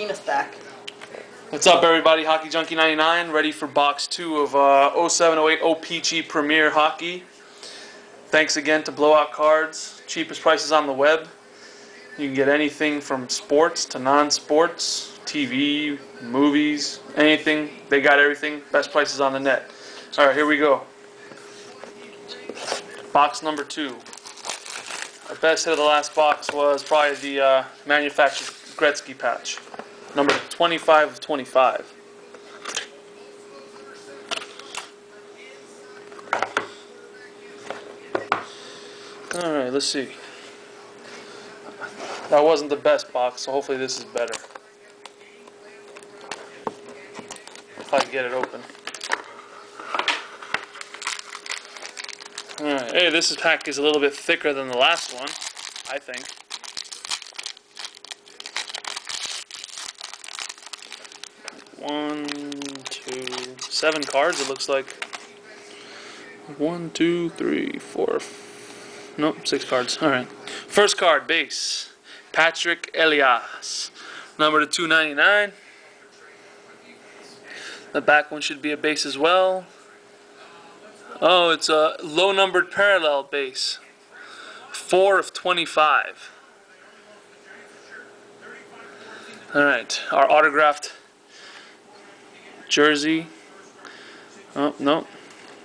penis stack. What's up, everybody? Hockey Junkie 99, ready for box 2 of 07-08 OPC Premier Hockey. Thanks again to Blowout Cards. Cheapest prices on the web. You can get anything from sports to non-sports, TV, movies, anything. They got everything. Best prices on the net. All right, here we go. Box number 2. Our best hit of the last box was probably the manufactured Gretzky patch. Number 25 of 25. Alright, let's see. That wasn't the best box, so hopefully this is better. If I can get it open. Alright, hey, this pack is a little bit thicker than the last one, I think. One, two, 7 cards, it looks like. 1, 2, 3, 4. Nope, 6 cards. Alright. First card, base. Patrick Elias. Number to 299. The back one should be a base as well. Oh, it's a low numbered parallel base. 4 of 25. Alright, our autographed jersey. Oh, no,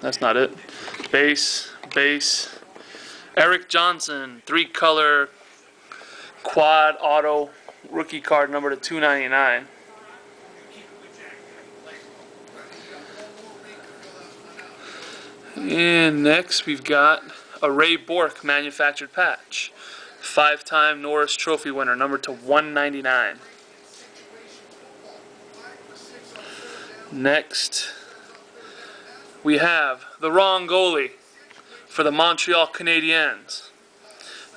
that's not it. Base. Eric Johnson, 3-color quad auto rookie card, number to 299. And next we've got a Ray Bourque manufactured patch. 5-time Norris Trophy winner, number to 199. Next, we have the wrong goalie for the Montreal Canadiens,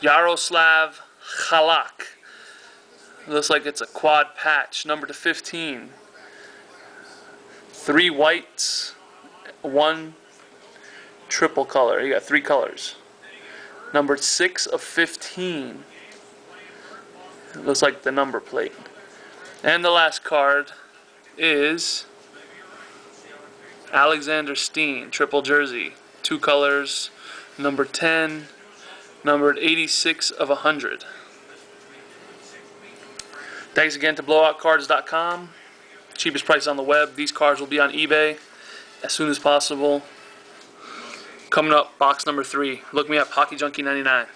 Yaroslav Halak. Looks like it's a quad patch, number to 15. 3 whites, 1 triple color. You got 3 colors. Number 6 of 15. It looks like the number plate. And the last card is Alexander Steen, triple jersey, 2 colors, number 10, numbered 86 of 100. Thanks again to blowoutcards.com. Cheapest price on the web. These cards will be on eBay as soon as possible. Coming up, box number 3. Look me up, Hockey Junkie 99.